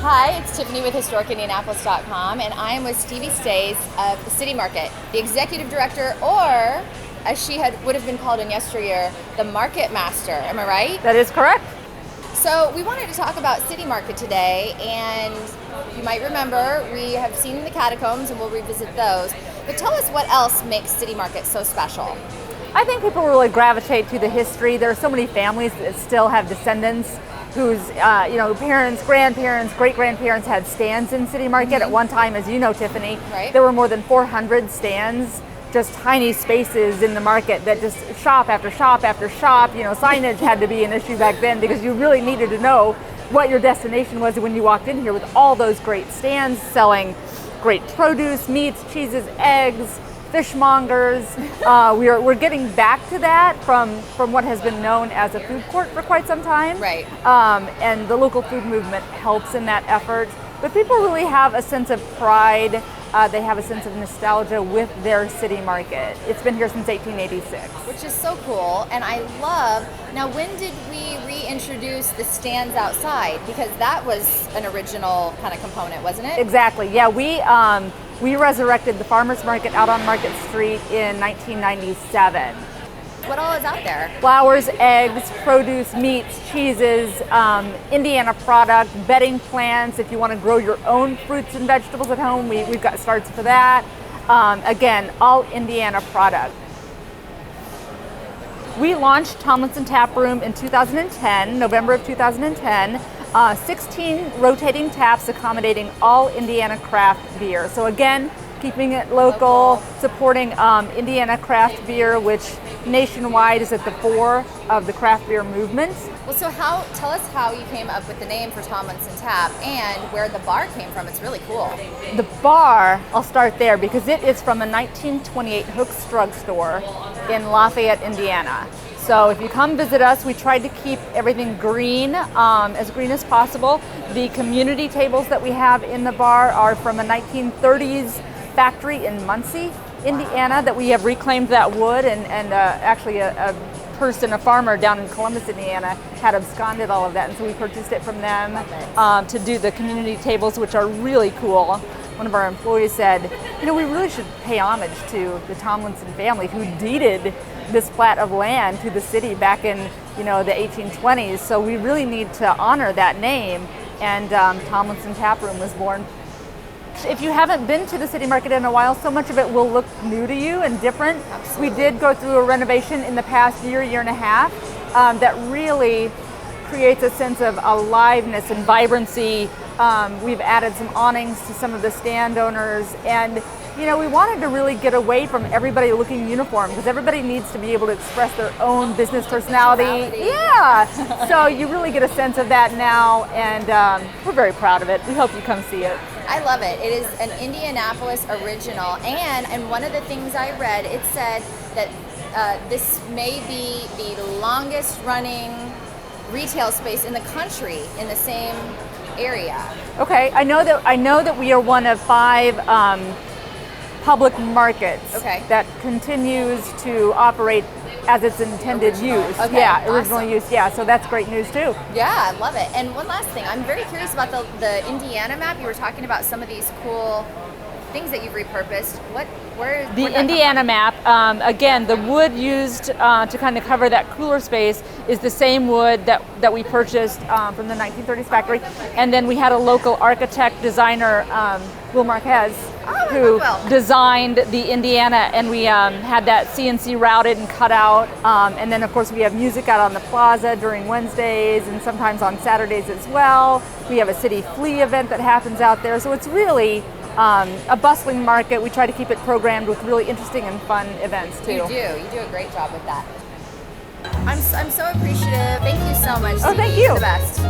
Hi, it's Tiffany with HistoricIndianapolis.com, and I am with Stevie Stays of the City Market, the executive director, or as she would have been called in yesteryear, the market master. Am I right? That is correct. So we wanted to talk about City Market today, and you might remember we have seen the catacombs, and we'll revisit those. But tell us what else makes City Market so special. I think people really gravitate to the history. There are so many families that still have descendants whose parents, grandparents, great-grandparents had stands in City Market. At one time, as you know, Tiffany, Right. there were more than 400 stands, just tiny spaces in the market that just shop after shop after shop. Signage had to be an issue back then because you really needed to know what your destination was when you walked in here with all those great stands selling great produce, meats, cheeses, eggs, fishmongers. We're getting back to that from what has been known as a food court for quite some time. Right. And the local food movement helps in that effort. But people really have a sense of pride. They have a sense of nostalgia with their city market. It's been here since 1886. Which is so cool, and I love. Now, when did we reintroduce the stands outside? Because that was an original kind of component, wasn't it? Exactly. Yeah, we resurrected the farmers market out on Market Street in 1997. What all is out there? Flowers, eggs, produce, meats, cheeses, Indiana product, bedding plants. If you want to grow your own fruits and vegetables at home, we've got starts for that. Again, all Indiana product. We launched Tomlinson Tap Room in 2010, November of 2010. 16 rotating taps accommodating all Indiana craft beer. So again, keeping it local, supporting Indiana craft beer, which nationwide is at the fore of the craft beer movement. Well, so tell us how you came up with the name for Tomlinson Tap and where the bar came from. It's really cool. The bar, I'll start there because it is from a 1928 Hook's Drug Store in Lafayette, Indiana. So if you come visit us, we tried to keep everything green, as green as possible. The community tables that we have in the bar are from a 1930s factory in Muncie, Indiana, that we have reclaimed that wood, and actually a farmer down in Columbus, Indiana, had absconded all of that, and so we purchased it from them to do the community tables, which are really cool. One of our employees said, we really should pay homage to the Tomlinson family who deeded this plat of land to the city back in the 1820s, so we really need to honor that name, and Tomlinson Tap Room was born. If you haven't been to the City Market in a while, so much of it will look new to you and different. Absolutely. We did go through a renovation in the past year and a half that really creates a sense of aliveness and vibrancy. We've added some awnings to some of the stand owners, and we wanted to really get away from everybody looking uniform because everybody needs to be able to express their own business personality. Yeah, so you really get a sense of that now, and we're very proud of it. We hope you come see it. I love it. It is an Indianapolis original, and one of the things I read, it said that this may be the longest running retail space in the country in the same area. Okay, I know that we are one of 5 public markets that continues to operate as its intended use. Okay, yeah, original awesome. use. Yeah, so that's great news too. Yeah, I love it. And one last thing, I'm very curious about the Indiana map. You were talking about some of these cool things that you've repurposed. Where'd that come Indiana map, again, the wood used to kind of cover that cooler space is the same wood that we purchased from the 1930s factory. And then we had a local architect, designer, Will Marquez, who designed the Indiana, and we had that CNC routed and cut out. And then, of course, we have music out on the plaza during Wednesdays and sometimes on Saturdays as well. We have a city flea event that happens out there. So it's really a bustling market. We try to keep it programmed with really interesting and fun events too. You do a great job with that. I'm so appreciative. Thank you so much. Oh, thank Stevie. you. You're the best.